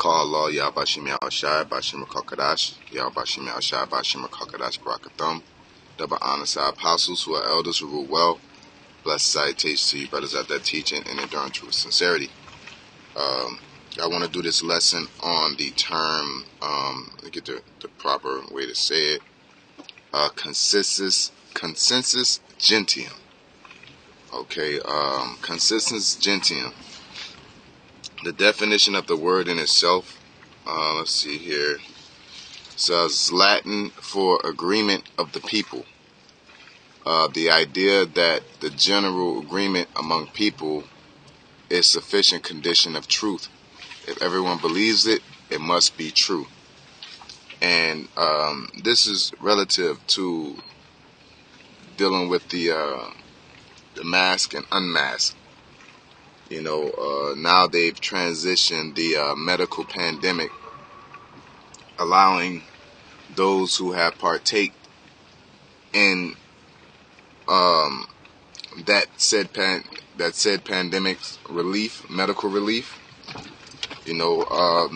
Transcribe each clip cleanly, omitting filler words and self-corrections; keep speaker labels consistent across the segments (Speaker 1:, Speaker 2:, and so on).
Speaker 1: call Allah, Yahbashim Yahushai, Bashim Kakadash, Yahbashim Yahushai, Bashim Kakadash, Barakathum, double honor to our apostles who are elders who rule well. Blessed salutations to you, brothers out there teaching and enduring truth with sincerity. I want to do this lesson on the term, let me get the proper way to say it, consensus gentium. Okay, consensus gentium. The definition of the word in itself, let's see here, it says Latin for agreement of the people. The idea that the general agreement among people is sufficient condition of truth. If everyone believes it, it must be true. And this is relative to dealing with the mask and unmasked. You know, now they've transitioned the medical pandemic, allowing those who have partake in that said pandemic relief, medical relief. You know,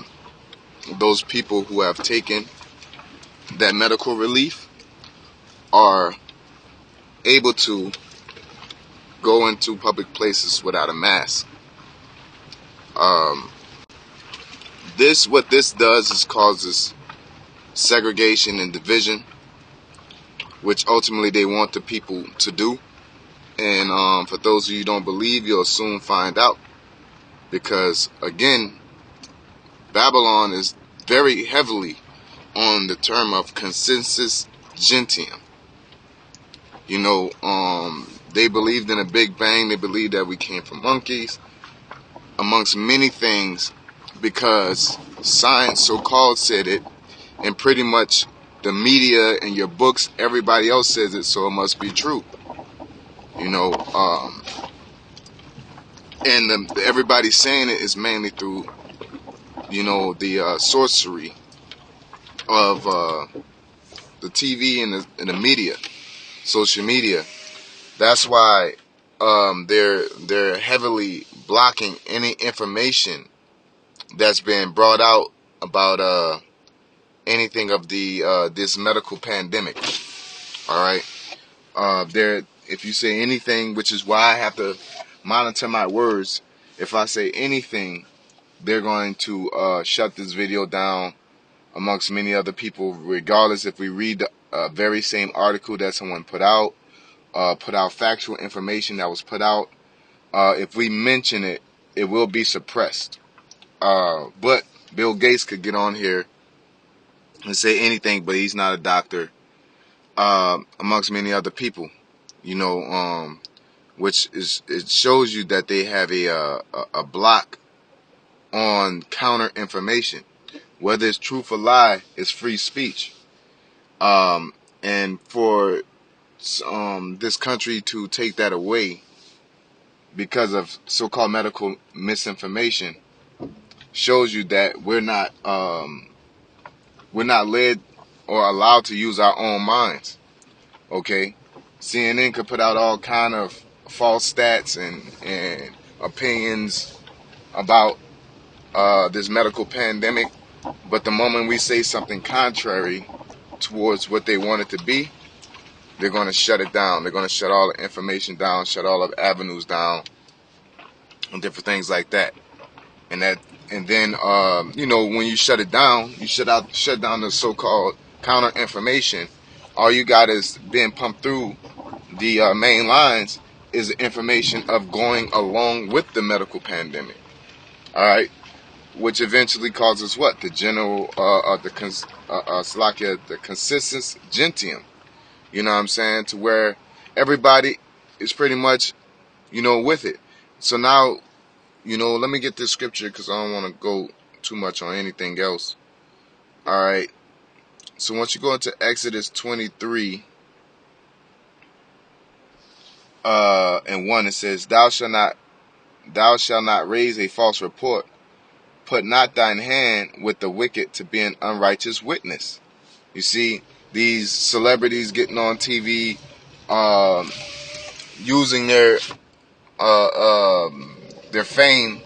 Speaker 1: those people who have taken that medical relief are able to go into public places without a mask. What this does is causes segregation and division, which ultimately they want the people to do. And for those of you who don't believe, you'll soon find out, because again, Babylon is very heavily on the term of consensus gentium. You know, they believed in a Big Bang. They believed that we came from monkeys, amongst many things, because science so-called said it, and pretty much the media and your books, everybody else says it, so it must be true. You know, and everybody saying it is mainly through, you know, the sorcery of the TV and the media, social media. That's why they're heavily blocking any information that's been brought out about anything of the this medical pandemic. All right, if you say anything, which is why I have to monitor my words. If I say anything, they're going to shut this video down, amongst many other people, regardless if we read the very same article that someone put out factual information that was put out. If we mention it, it will be suppressed. But Bill Gates could get on here and say anything, but he's not a doctor, amongst many other people, you know, which it shows you that they have a block on counter information. Whether it's truth or lie, it's free speech. And for this country to take that away because of so-called medical misinformation shows you that we're not led or allowed to use our own minds. Okay, CNN could put out all kind of false stats and opinions about this medical pandemic, but the moment we say something contrary towards what they want it to be, they're going to shut it down. They're going to shut all the information down, shut all the avenues down, and different things like that. And then you know, when you shut it down, you shut down the so-called counter information. All you got is being pumped through the main lines is the information of going along with the medical pandemic. All right, which eventually causes what? The general, the consensus gentium. You know what I'm saying? To where everybody is pretty much, you know, with it. So now, you know, let me get this scripture because I don't want to go too much on anything else. All right. So once you go into Exodus 23 and 1, it says, Thou shalt not raise a false report. Put not thine hand with the wicked to be an unrighteous witness. You see, these celebrities getting on TV, using their fame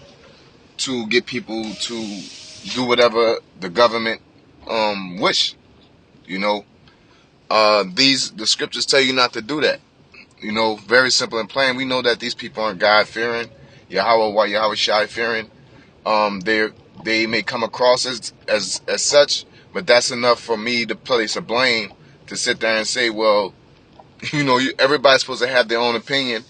Speaker 1: to get people to do whatever the government wish. You know, the scriptures tell you not to do that. You know, very simple and plain. We know that these people aren't God fearing, Yahweh Shai fearing. They may come across as such, but that's enough for me to place a blame to sit there and say, well, everybody's supposed to have their own opinion.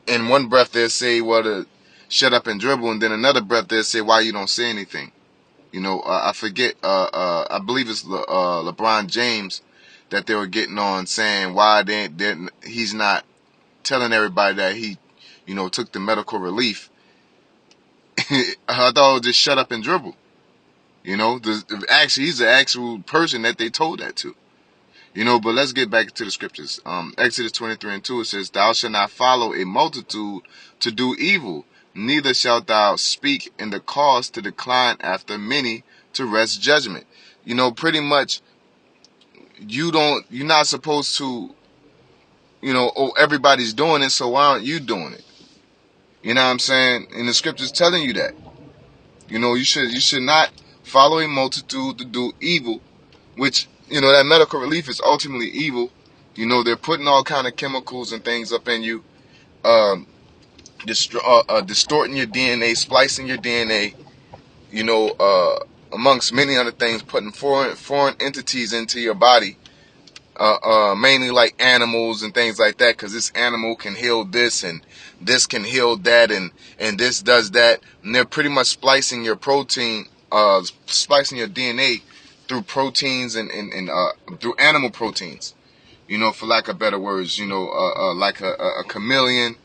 Speaker 1: In one breath they'll say, well, to shut up and dribble, and then another breath they'll say, why you don't say anything. I forget. I believe it's LeBron James that they were getting on saying why he's not telling everybody that he, took the medical relief. I thought it was just shut up and dribble. Actually, he's the actual person that they told that to. But let's get back to the scriptures. Exodus 23:2, it says, "Thou shalt not follow a multitude to do evil, neither shalt thou speak in the cause to decline after many to wrest judgment." Pretty much, you're not supposed to, oh, everybody's doing it, so why aren't you doing it? You know what I'm saying? And the scripture's telling you that. You should not follow a multitude to do evil, which, that medical relief is ultimately evil. They're putting all kind of chemicals and things up in you, distorting your DNA, splicing your DNA, amongst many other things, putting foreign entities into your body, mainly like animals and things like that, because this animal can heal this and this can heal that, and this does that, and they're pretty much splicing your protein, splicing your DNA through proteins and through animal proteins, for lack of better words, like a chameleon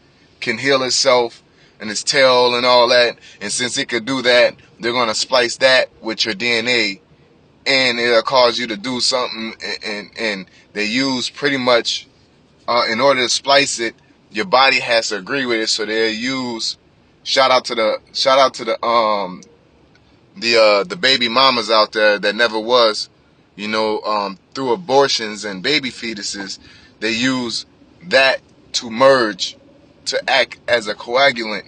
Speaker 1: can heal itself and its tail and all that, and since it could do that, they're going to splice that with your DNA, and it'll cause you to do something, and they use pretty much, in order to splice it, your body has to agree with it, so they'll use, shout out to the baby mamas out there that never was, through abortions and baby fetuses, they use that to merge, to act as a coagulant,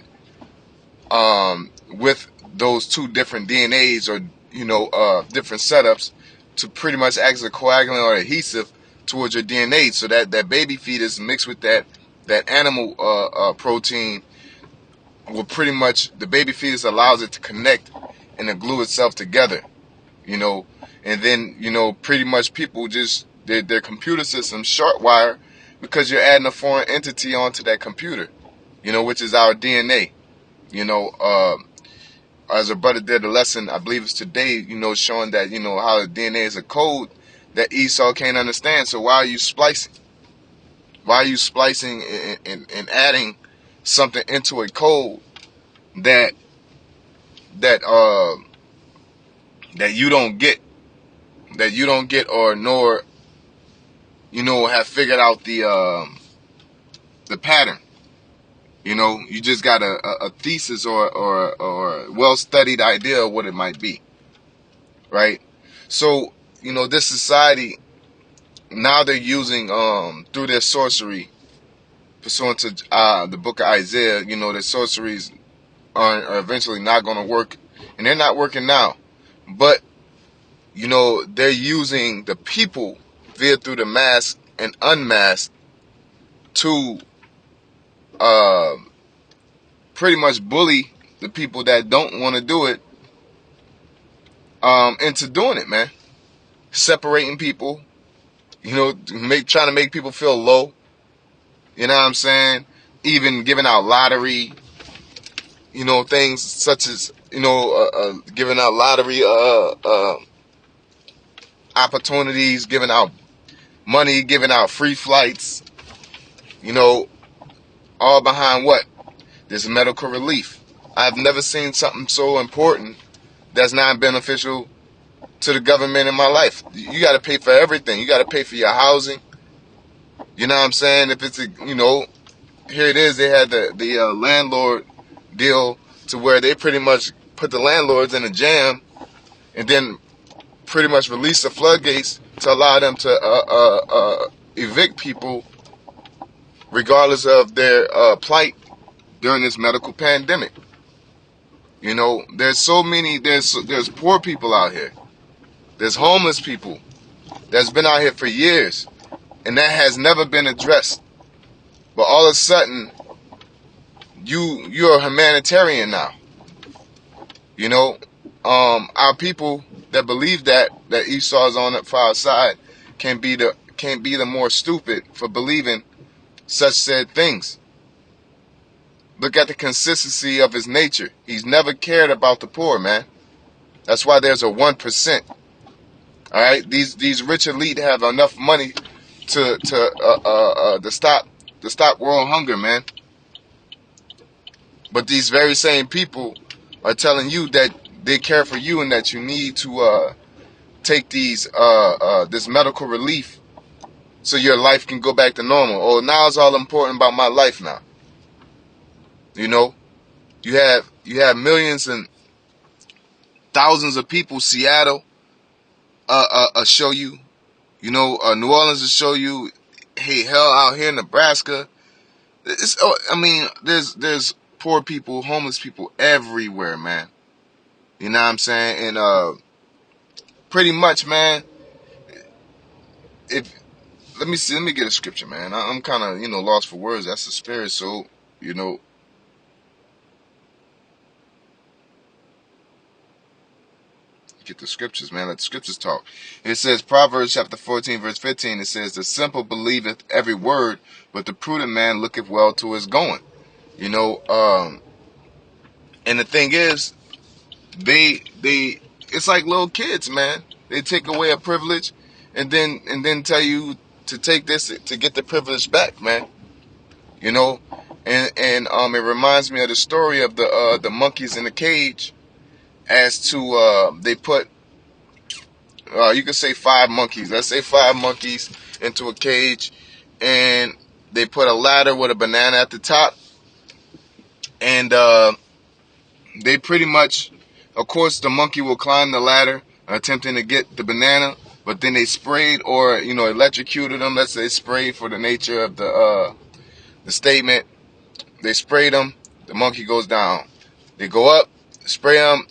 Speaker 1: with those two different DNAs, or different setups, to pretty much act as a coagulant or adhesive towards your DNA, so that baby fetus mixed with that animal protein will pretty much, the baby fetus allows it to connect and to glue itself together, and then, pretty much people just, their computer system short wire, because you're adding a foreign entity onto that computer, which is our DNA. As a brother did a lesson, I believe it's today, showing that, how the DNA is a code that Esau can't understand. So why are you splicing? Why are you splicing and adding something into a code that you don't get, or nor, have figured out the pattern? You just got a thesis or a well-studied idea of what it might be, right? So, this society, now they're using, through their sorcery, pursuant to the book of Isaiah, their sorceries are eventually not going to work, and they're not working now. But, they're using the people via through the mask and unmasked to pretty much bully the people that don't want to do it into doing it, man. Separating people, trying to make people feel low. You know what I'm saying? Even giving out lottery, things such as, giving out lottery opportunities, giving out money, giving out free flights, all behind what? This medical relief. I've never seen something so important that's not beneficial to the government in my life. You got to pay for everything. You got to pay for your housing. You know what I'm saying? If it's here it is. They had the landlord deal, to where they pretty much put the landlords in a jam, and then pretty much release the floodgates to allow them to evict people regardless of their plight during this medical pandemic. You know, there's so many, there's poor people out here. There's homeless people that's been out here for years, and that has never been addressed. But all of a sudden, you're a humanitarian now. You know, our people that believe that Esau's on it for our side can't be the more stupid for believing such said things. Look at the consistency of his nature. He's never cared about the poor, man. That's why there's a 1%. All right, these rich elite have enough money to stop world hunger, man. But these very same people are telling you that they care for you and that you need to take this medical relief so your life can go back to normal. Oh, now it's all important about my life now. You know, you have millions and thousands of people. Seattle show you. You know, New Orleans will show you. Hey, hell, out here in Nebraska, there's poor people, homeless people everywhere, man. You know what I'm saying? And pretty much, man. If let me get a scripture, man. I'm kind of lost for words. That's the spirit, so you know. Get the scriptures, man. Let the scriptures talk. It says, Proverbs chapter 14, verse 15, it says, the simple believeth every word, but the prudent man looketh well to his going. You know, and the thing is, it's like little kids, man. They take away a privilege and then tell you to take this to get the privilege back, man. You know, and it reminds me of the story of the monkeys in the cage. As to they put you could say 5 monkeys. Let's say 5 monkeys into a cage, and they put a ladder with a banana at the top, and they pretty much, of course, the monkey will climb the ladder attempting to get the banana, but then they sprayed or electrocuted them. Let's say sprayed for the nature of the statement. They sprayed them, the monkey goes down. They go up, spray them,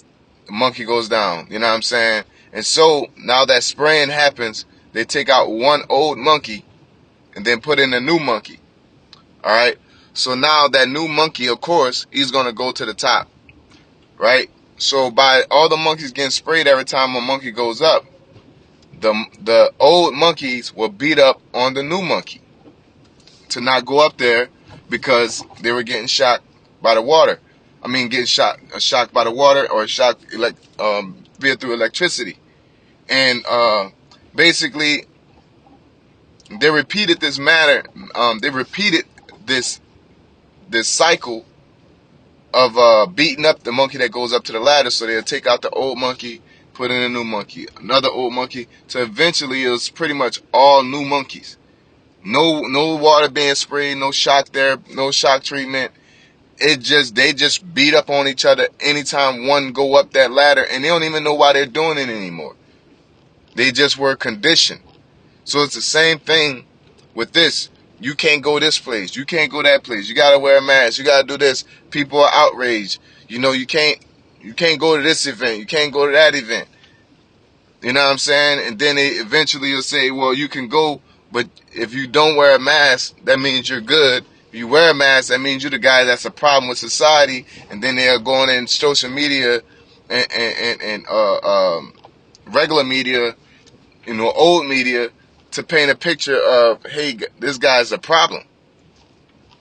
Speaker 1: the monkey goes down. You know what I'm saying? And so now that spraying happens, they take out one old monkey and then put in a new monkey. All right. So now that new monkey, of course, he's going to go to the top. Right. So by all the monkeys getting sprayed every time a monkey goes up, the old monkeys will beat up on the new monkey to not go up there because they were getting shocked by the water. I mean, getting shocked by the water or shocked via through electricity. And basically, they repeated this matter. They repeated this cycle of beating up the monkey that goes up to the ladder. So they'll take out the old monkey, put in a new monkey, another old monkey. So eventually, it was pretty much all new monkeys. No water being sprayed, no shock there, no shock treatment. They just beat up on each other anytime one go up that ladder, and they don't even know why they're doing it anymore. They just were conditioned. So it's the same thing with this. You can't go this place. You can't go that place. You gotta wear a mask. You gotta do this. People are outraged. You know, you can't go to this event. You can't go to that event. You know what I'm saying? And then they eventually will say, well, you can go, but if you don't wear a mask, that means you're good. If you wear a mask, that means you're the guy that's a problem with society. And then they are going in social media and regular media, old media, to paint a picture of, hey, this guy's a problem.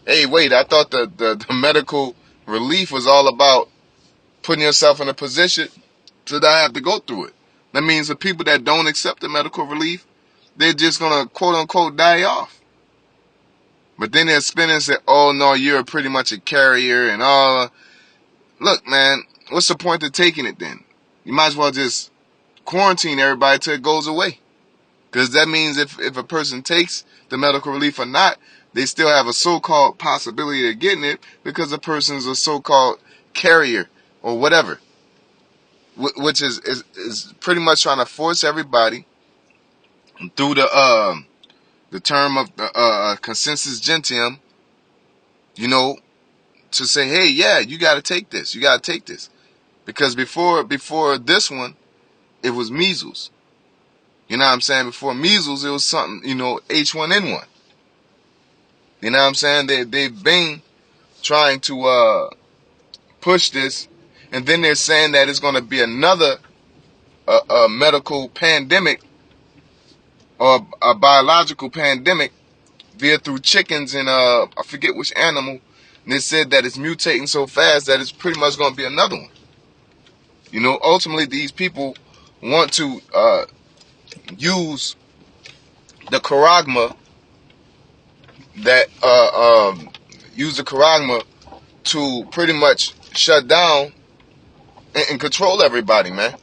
Speaker 1: Hey, wait, I thought the medical relief was all about putting yourself in a position to not have to go through it. That means the people that don't accept the medical relief, they're just going to, quote unquote, die off. But then they're spinning and say, oh, no, you're pretty much a carrier and all. Look, man, what's the point of taking it then? You might as well just quarantine everybody till it goes away. Because that means if a person takes the medical relief or not, they still have a so-called possibility of getting it because the person's a so-called carrier or whatever. Which is pretty much trying to force everybody through the term of the consensus gentium, to say, hey, yeah, you got to take this. You got to take this. Because before this one, it was measles. You know what I'm saying? Before measles, it was something, H1N1. You know what I'm saying? They've been trying to push this, and then they're saying that it's going to be another medical pandemic or a biological pandemic via through chickens and I forget which animal. And they said that it's mutating so fast that it's pretty much going to be another one. Ultimately these people want to use the charagma that use the charagma to pretty much shut down and control everybody, man.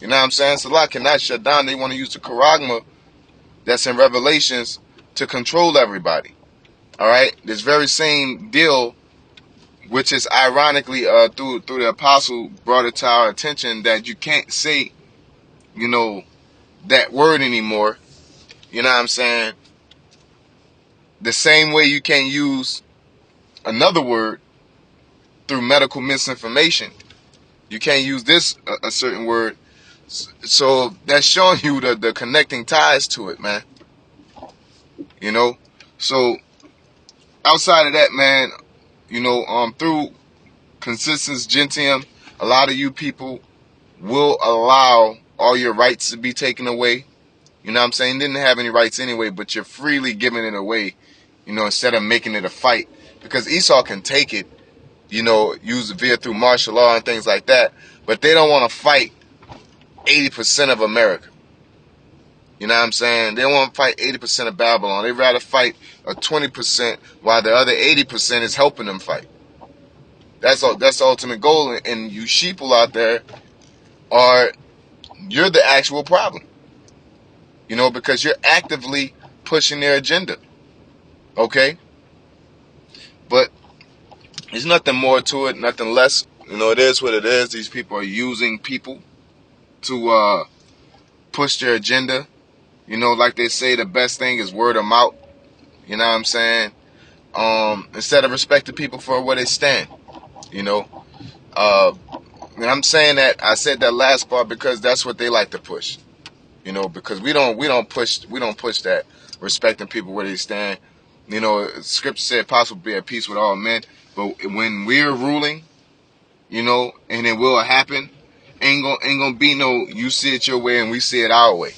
Speaker 1: You know what I'm saying? Salah cannot shut down. They want to use the charagma that's in Revelations to control everybody. All right, this very same deal, which is ironically through the apostle, brought it to our attention that you can't say, that word anymore. You know what I'm saying? The same way you can't use another word through medical misinformation, you can't use this a certain word. So that's showing you the connecting ties to it, man. So outside of that, man, through consistence gentium, a lot of you people will allow all your rights to be taken away. You know what I'm saying? You didn't have any rights anyway, but you're freely giving it away, instead of making it a fight. Because Esau can take it, use it via through martial law and things like that, but they don't want to fight 80% of America. You know what I'm saying? They don't want to fight 80% of Babylon. They'd rather fight a 20% while the other 80% is helping them fight. That's the ultimate goal. And you sheeple out there you're the actual problem. Because you're actively pushing their agenda. Okay? But there's nothing more to it, nothing less. It is what it is. These people are using people to push their agenda. Like they say, the best thing is word of mouth. You know what I'm saying? Instead of respecting people for where they stand. And I'm saying that, I said that last part because that's what they like to push. Because we don't push that, respecting people where they stand. Scripture said, "Possible be at peace with all men." But when we're ruling, and it will happen, ain't gonna be no you see it your way and we see it our way.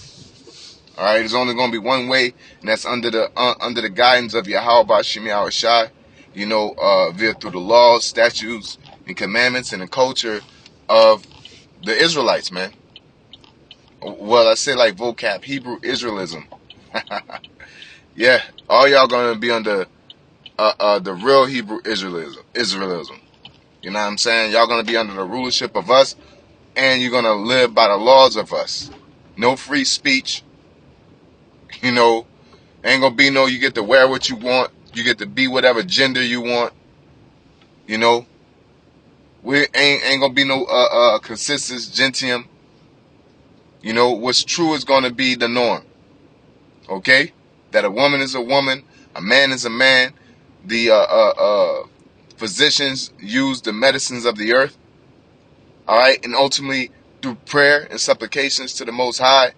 Speaker 1: All right, there's only gonna be one way, and that's under the guidance of Yahweh Bashim Yahushai. Via through the laws, statutes, and commandments, and the culture of the Israelites, man. Well, I say like vocab, Hebrew Israelism. Yeah, all y'all gonna be under the real Hebrew Israelism. You know what I'm saying? Y'all gonna be under the rulership of us, and you're gonna live by the laws of us. No free speech. Ain't gonna be no you get to wear what you want, you get to be whatever gender you want. We ain't gonna be no consistent gentium. What's true is gonna be the norm. Okay? That a woman is a woman, a man is a man. The physicians use the medicines of the earth. All right, and ultimately through prayer and supplications to the Most High.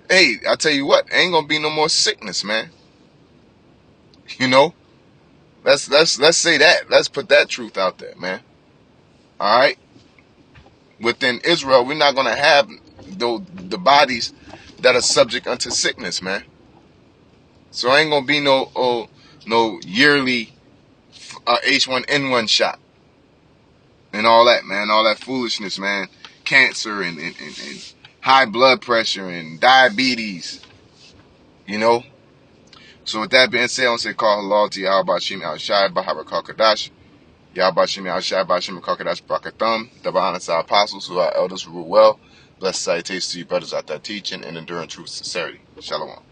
Speaker 1: Hey, I tell you what, ain't gonna be no more sickness, man. Let's say that. Let's put that truth out there, man. All right. Within Israel, we're not gonna have the bodies that are subject unto sickness, man. So ain't gonna be no yearly H1N1 shot and all that, man. All that foolishness, man. Cancer and high blood pressure and diabetes. So with that being said, I want to say call halal to Yahweh Shim Al Shai Bahara Kakadash. Yahweh Shim Al Shai Bahashim Kakadash Brakathum. The Bahanas our apostles who are elders who rule well. Blessed salutations to you brothers out there teaching and enduring truth sincerity. Shalom.